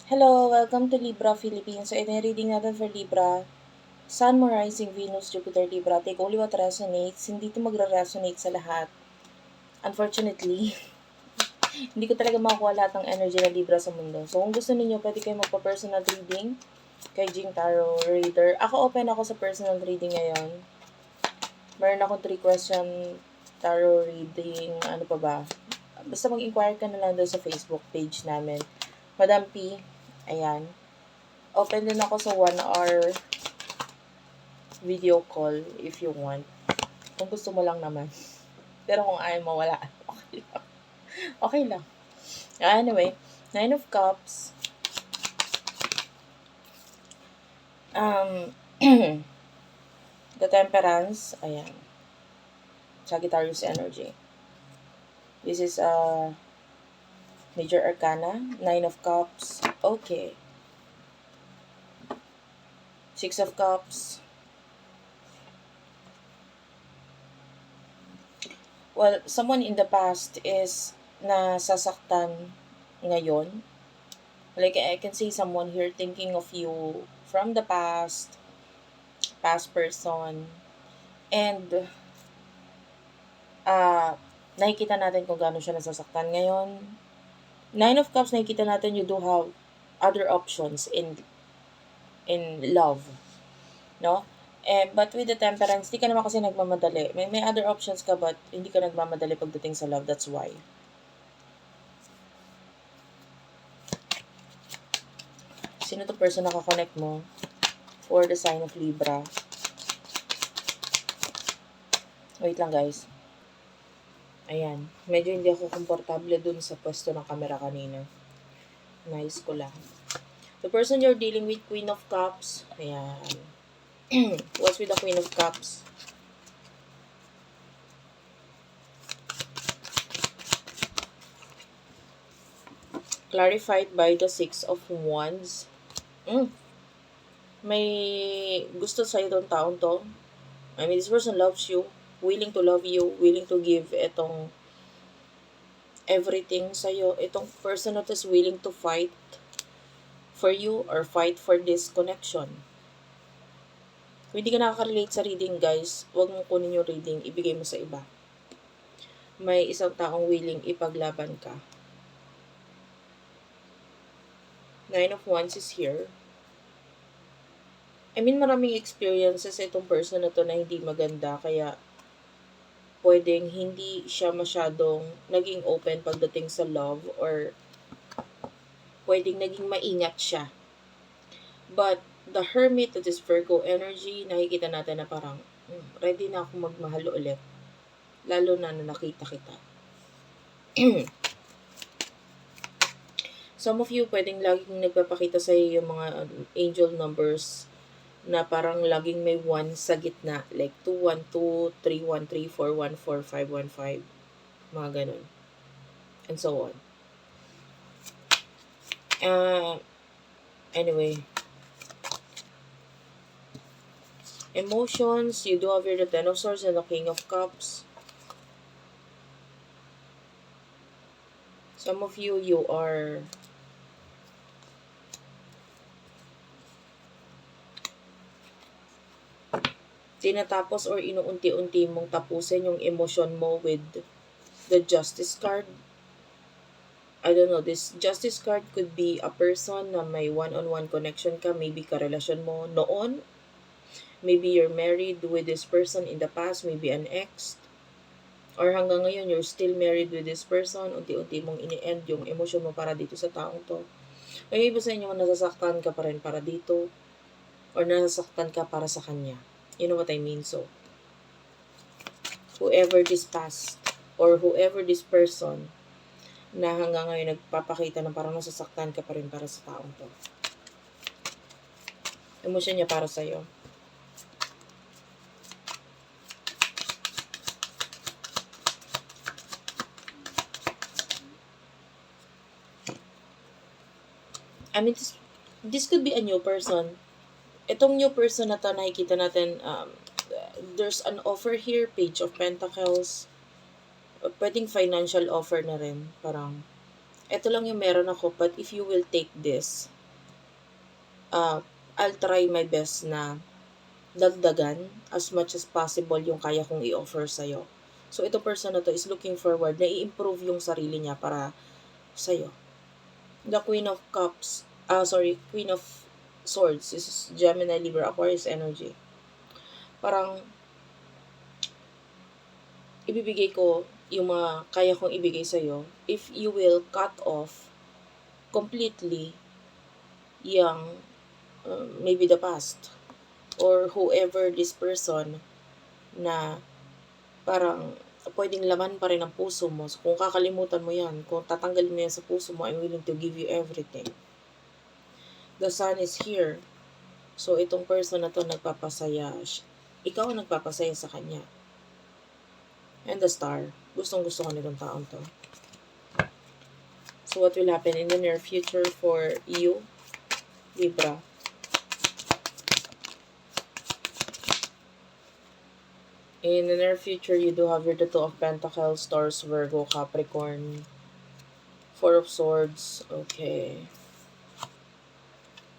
Hello, welcome to Libra Philippines. So, ito yung reading natin for Libra. Sun, Moon, Rising, Venus, Jupiter, Libra. Take only what resonates. Hindi ito magre-resonate sa lahat. Unfortunately, hindi ko talaga makukuha lahat ng energy na Libra sa mundo. So, kung gusto niyo pwede kayo magpa-personal reading kay Jing Tarot Reader. Ako open ako sa personal reading ngayon. Meron akong 3 question tarot reading. Ano pa ba? Basta mag-inquire ka na lang doon sa Facebook page namin. Madam P, ayan. Open din ako sa 1 hour video call if you want. Kung gusto mo lang naman. Pero kung ayaw mo, wala. Okay lang. Okay lang. Anyway, 9 of Cups. Um, the Temperance. Ayan. Sagittarius energy. This is Major Arcana. 9 of Cups. Okay. 6 of Cups. Well, someone in the past is nasasaktan ngayon. Like, I can see someone here thinking of you from the past person. And, nakikita natin kung gaano siya nasasaktan ngayon. 9 of Cups, nakikita natin you do have other options in love. No? But with the Temperance, di ka naman kasi nagmamadali. May other options ka, but hindi ka nagmamadali pagdating sa love. That's why. Sino to person na kakonect mo for the sign of Libra? Wait lang, guys. Ayan. Medyo hindi ako komportable dun sa pwesto ng camera kanina. Nice ko lang. The person you're dealing with, Queen of Cups. Ayan. What's with the Queen of Cups? Clarified by the 6 of Wands. May gusto sa'yo itong taong to. I mean, this person loves you. Willing to love you. Willing to give itong everything sa'yo. Itong person na to is willing to fight for you or fight for this connection. Kung hindi ka nakaka-relate sa reading, guys, huwag mong kunin yung reading, ibigay mo sa iba. May isang taong willing ipaglaban ka. 9 of Wands is here. I mean, maraming experiences itong person na to na hindi maganda, kaya pwedeng hindi siya masyadong naging open pagdating sa love, or pwedeng naging maingat siya. But the Hermit, that is Virgo energy, nakikita natin na parang ready na akong magmahal ulit. Lalo na nakita kita. Some of you, pwedeng laging nagpapakita sa iyo yung mga angel numbers na parang laging may 1 sa gitna. Like 212, 313, 414, 515. Mga ganun. And so on. Anyway. Emotions, you do have here the 10 of Swords and the King of Cups. Some of you, you are tinatapos or inuunti-unti mong tapusin yung emosyon mo with the Justice card. I don't know, this Justice card could be a person na may one-on-one connection ka, maybe karelasyon mo noon. Maybe you're married with this person in the past, maybe an ex. Or hanggang ngayon, you're still married with this person, unti-unti mong ini-end yung emosyon mo para dito sa taong to. May iba sa inyo, nasasaktan ka pa rin para dito, or nasasaktan ka para sa kanya. You know what I mean? So, whoever this past, or whoever this person, na hanggang ngayon nagpapakita na parang nasasaktan ka pa rin para sa taong to. Emosyon niya para sa'yo. I mean, this could be a new person. Itong new person na to, nakikita natin, there's an offer here, Page of Pentacles. Pwedeng financial offer na rin. Parang, ito lang yung meron ako, but if you will take this, I'll try my best na dagdagan as much as possible yung kaya kong i-offer sa'yo. So, itong person na to is looking forward na i-improve yung sarili niya para sa'yo. The Queen of Cups, Queen of Swords is Gemini, Libra, Aquarius energy. Parang, ibibigay ko yung mga kaya kong ibigay sa'yo if you will cut off completely yung maybe the past or whoever this person na parang pwedeng laman pa rin ang puso mo. So, kung kakalimutan mo yan, kung tatanggalin mo yan sa puso mo, I'm willing to give you everything. The sun is here. So, itong person na to nagpapasaya. Ikaw ang nagpapasaya sa kanya. And the star. Gustong-gusto ko nitong taon to. So, what will happen in the near future for you, Libra? In the near future, you do have your Two of Pentacles, Taurus, Virgo, Capricorn, Four of Swords, okay.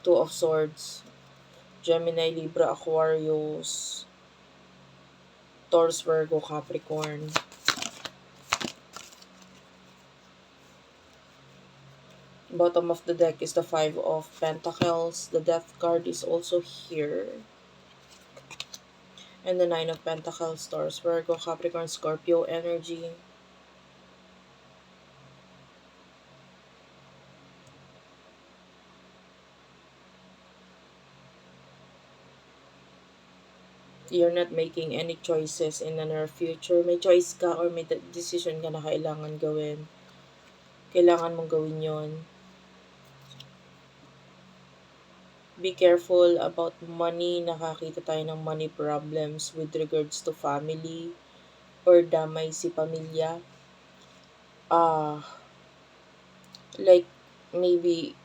Two of Swords, Gemini, Libra, Aquarius, Taurus, Virgo, Capricorn. Bottom of the deck is the Five of Pentacles. The Death card is also here. And the Nine of Pentacles, Taurus, Virgo, Capricorn, Scorpio energy. You're not making any choices in the near future. May choice ka or may decision ka na kailangan gawin. Kailangan mong gawin yon. Be careful about money. Nakakita tayo ng money problems with regards to family or damay si pamilya. Like maybe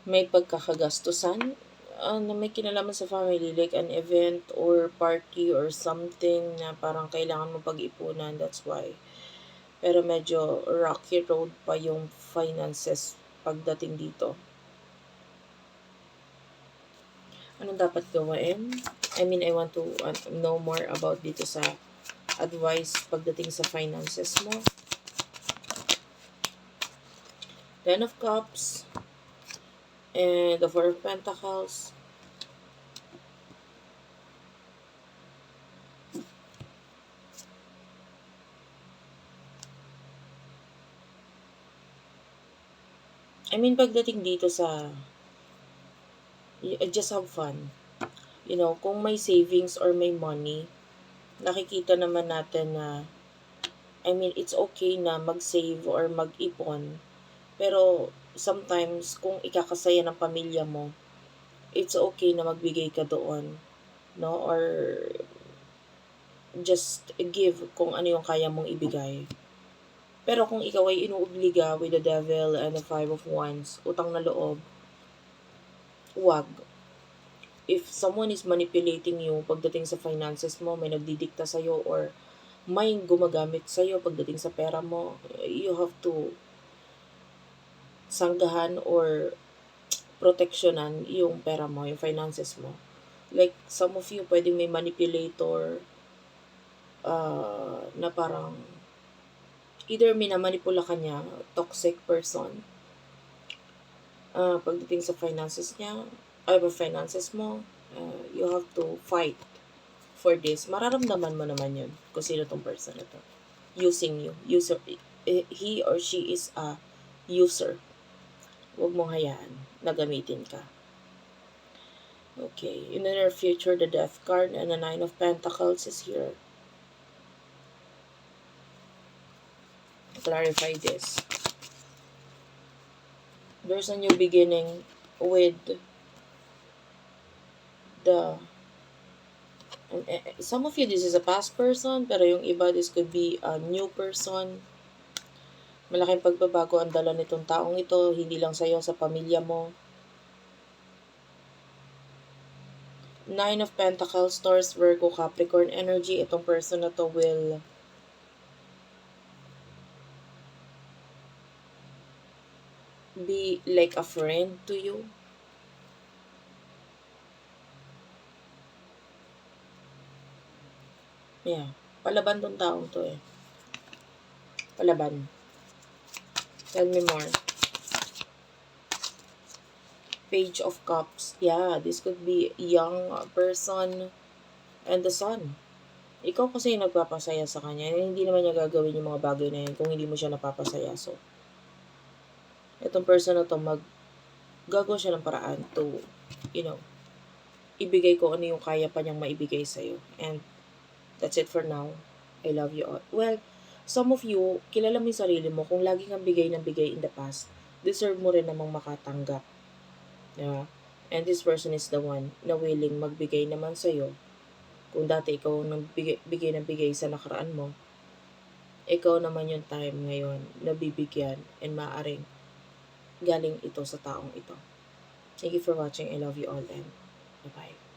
may pagkakagastusan na may kinalaman sa family, like an event or party or something na parang kailangan mo pag-ipunan, that's why. Pero medyo rocky road pa yung finances pagdating dito. Anong dapat gawin? I want to know more about dito sa advice pagdating sa finances mo. Ten of Cups and the Four of Pentacles. Pagdating dito sa just have fun. Kung may savings or may money, nakikita naman natin na it's okay na mag-save or mag-ipon. Pero sometimes kung ikakasaya ng pamilya mo, it's okay na magbigay ka doon, no? Or just give kung ano yung kaya mong ibigay. Pero kung ikaw ay inuobliga with the Devil and the Five of Wands, utang na loob, wag. If someone is manipulating you pagdating sa finances mo, may nagdidikta sa'yo or may gumagamit sa'yo pagdating sa pera mo, you have to sanggahan or proteksyonan yung pera mo, yung finances mo. Like, some of you, pwedeng may manipulator na parang either minamanipula ka niya, toxic person, pagdating sa finances niya, finances mo, you have to fight for this. Mararamdaman mo naman yun kung sino tong person na to. Using you. He or she is a user. Huwag mong hayaan na gamitin ka. Okay. In the near future, the Death card and the Nine of Pentacles is here. Clarify this. There's a new beginning with the some of you, this is a past person, pero yung iba, this could be a new person. Malaking pagbabago ang dala nitong taong ito, hindi lang sa'yo, sa pamilya mo. Nine of Pentacles, Taurus, Virgo, Capricorn energy. Itong person na to will be like a friend to you. Yeah. Palaban tong taong to eh. Palaban. Tell me more. Page of Cups. Yeah, this could be young person and the sun. Ikaw kasi yung nagpapasaya sa kanya. Hindi naman niya gagawin yung mga bagay na yun kung hindi mo siya napapasaya. So, itong person na to, gagawa siya ng paraan to, you know, ibigay ko ano yung kaya pa niyang maibigay sa'yo. And that's it for now. I love you all. Well, some of you, kilala mo yung sarili mo. Kung lagi kang bigay ng bigay in the past, deserve mo rin namang makatanggap. Yeah. And this person is the one na willing magbigay naman sa'yo. Kung dati ikaw nang bigay ng bigay sa nakaraan mo, ikaw naman yung time ngayon na bibigyan and maaring galing ito sa taong ito. Thank you for watching. I love you all and bye-bye.